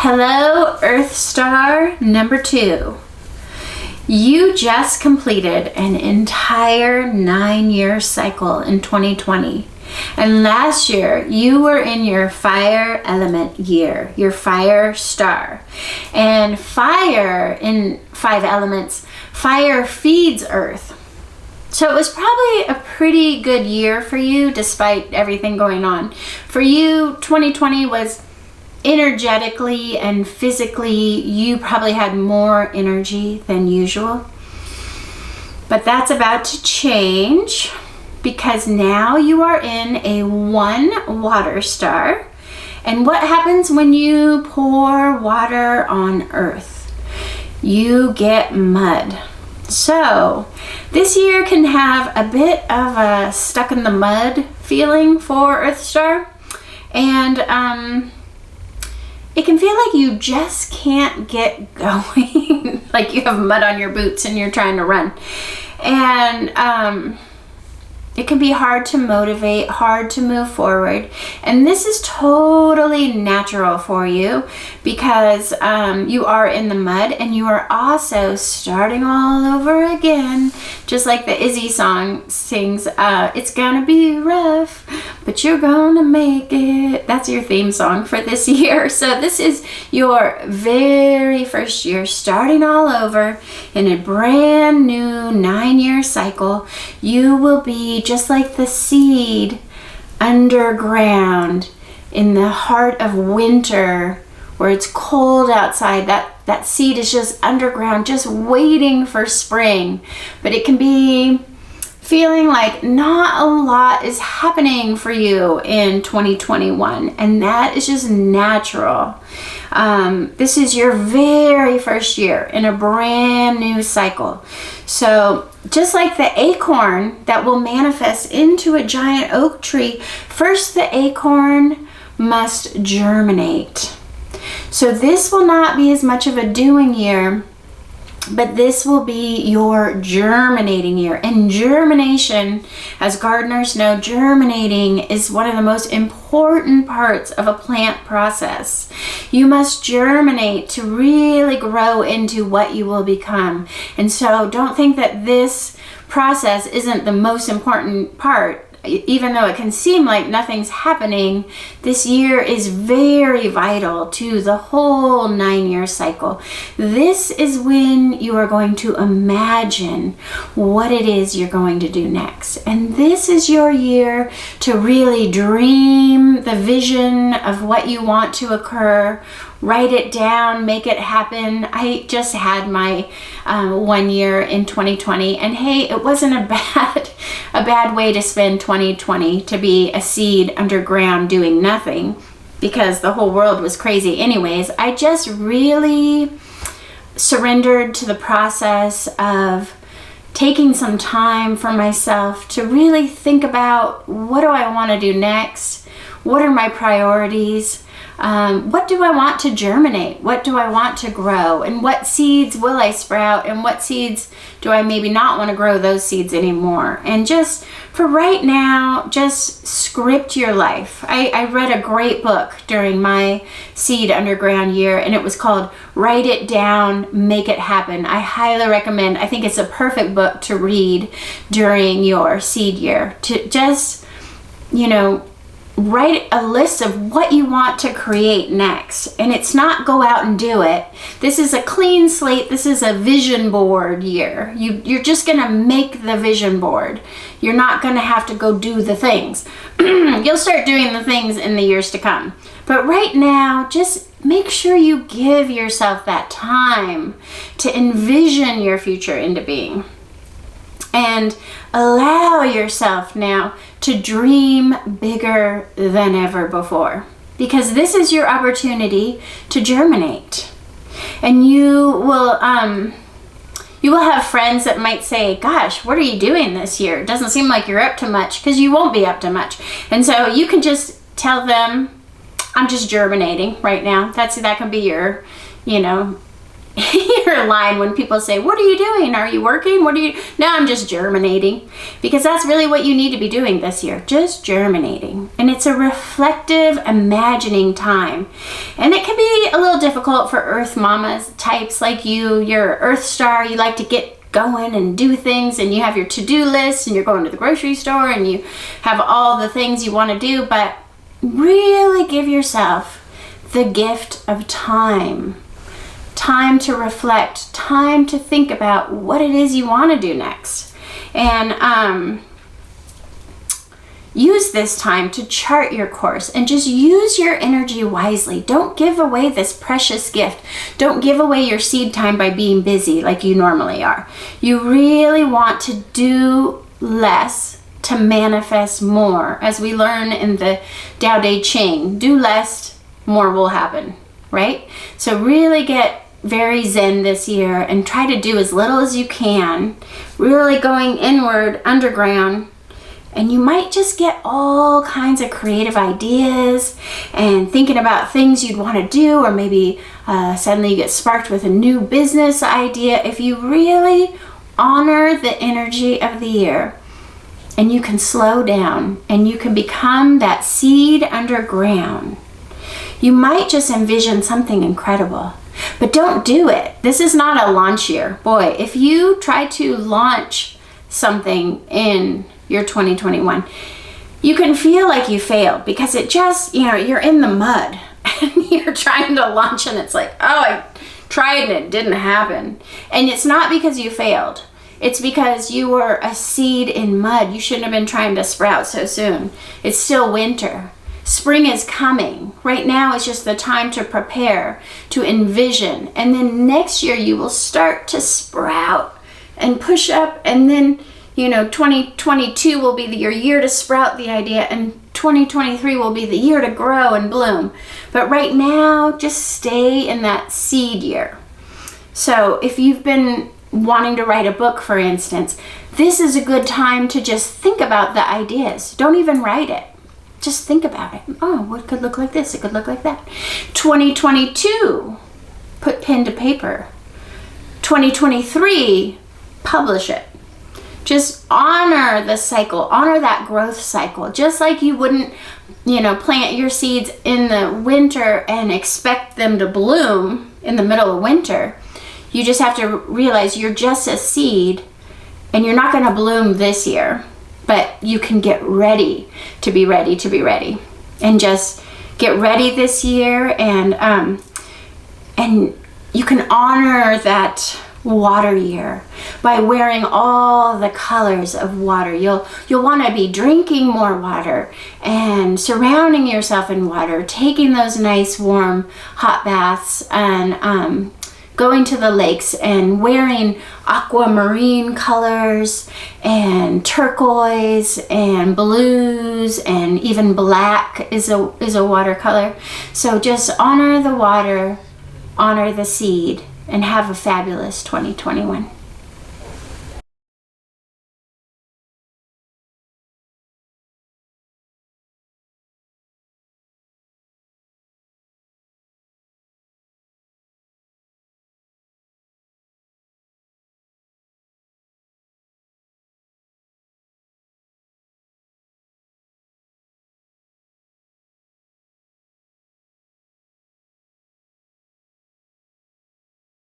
Hello, Earth Star number 2. You just completed an entire 9-year cycle in 2020. And last year, you were in your fire element year, your fire star. And fire in 5 elements, fire feeds Earth. So it was probably a pretty good year for you despite everything going on. For you, 2020 was energetically and physically, you probably had more energy than usual. But that's about to change because now you are in a 1 water star. And what happens when you pour water on Earth? You get mud. So this year can have a bit of a stuck in the mud feeling for Earth Star. And it can feel like you just can't get going. Like you have mud on your boots and you're trying to run. And it can be hard to motivate, hard to move forward. And this is totally natural for you because you are in the mud and you are also starting all over again. Just like the Izzy song sings, it's gonna be rough, but you're gonna make it. That's your theme song for this year. So this is your very first year, starting all over in a brand new 9-year cycle. You will be just like the seed underground in the heart of winter where it's cold outside. That seed is just underground, just waiting for spring. But it can be feeling like not a lot is happening for you in 2021, and that is just natural. This is your very first year in a brand new cycle. So just like the acorn that will manifest into a giant oak tree, first the acorn must germinate. So this will not be as much of a doing year, but this will be your germinating year. And germination, as gardeners know, germinating is one of the most important parts of a plant process. You must germinate to really grow into what you will become. And so don't think that this process isn't the most important part. Even though it can seem like nothing's happening, this year is very vital to the whole 9-year cycle. This is when you are going to imagine what it is you're going to do next. And this is your year to really dream the vision of what you want to occur. Write it down, make it happen. I just had my 1 year in 2020, and hey, it wasn't a bad way to spend 2020, to be a seed underground doing nothing because the whole world was crazy anyways. I just really surrendered to the process of taking some time for myself to really think about, what do I want to do next? What are my priorities? What do I want to germinate? What do I want to grow? And what seeds will I sprout? And what seeds do I maybe not want to grow those seeds anymore? And just for right now, just script your life. I read a great book during my seed underground year, and it was called Write It Down, Make It Happen. I highly recommend. I think it's a perfect book to read during your seed year, to just, write a list of what you want to create next. And it's not go out and do it. This is a clean slate. This is a vision board year. You're just going to make the vision board. You're not going to have to go do the things. You'll start doing the things in the years to come. But right now, just make sure you give yourself that time to envision your future into being. And allow yourself now to dream bigger than ever before, because this is your opportunity to germinate. And you will have friends that might say, gosh, what are you doing this year? It doesn't seem like you're up to much, because you won't be up to much. And so you can just tell them, I'm just germinating right now. That can be your, your line when people say, what are you doing? Are you working? No, I'm just germinating. Because that's really what you need to be doing this year, just germinating. And it's a reflective, imagining time. And it can be a little difficult for Earth Mamas types like you. You're Earth Star, you like to get going and do things, and you have your to-do list, and you're going to the grocery store, and you have all the things you want to do, but really give yourself the gift of time. Time to reflect, time to think about what it is you want to do next. And use this time to chart your course and just use your energy wisely. Don't give away this precious gift. Don't give away your seed time by being busy like you normally are. You really want to do less to manifest more. As we learn in the Tao Te Ching, do less, more will happen, right? So really get very zen this year and try to do as little as you can, really going inward, underground, and you might just get all kinds of creative ideas and thinking about things you'd want to do, or maybe suddenly you get sparked with a new business idea. If you really honor the energy of the year, and you can slow down and you can become that seed underground, you might just envision something incredible. But don't do it. This is not a launch year. Boy, if you try to launch something in your 2021, you can feel like you failed because it just, you're in the mud and you're trying to launch and it's like, oh, I tried and it didn't happen. And it's not because you failed. It's because you were a seed in mud. You shouldn't have been trying to sprout so soon. It's still winter. Spring is coming. Right now is just the time to prepare, to envision. And then next year you will start to sprout and push up. And then, 2022 will be your year to sprout the idea. And 2023 will be the year to grow and bloom. But right now, just stay in that seed year. So if you've been wanting to write a book, for instance, this is a good time to just think about the ideas. Don't even write it. Just think about it. Oh, what could look like this? It could look like that. 2022, put pen to paper. 2023, publish it. Just honor the cycle, honor that growth cycle. Just like you wouldn't, plant your seeds in the winter and expect them to bloom in the middle of winter. You just have to realize you're just a seed and you're not going to bloom this year. But you can get ready to be ready to be ready, and just get ready this year. And you can honor that water year by wearing all the colors of water. You'll want to be drinking more water and surrounding yourself in water, taking those nice warm hot baths, and going to the lakes and wearing aquamarine colors and turquoise and blues, and even black is a watercolor. So just honor the water, honor the seed, and have a fabulous 2021.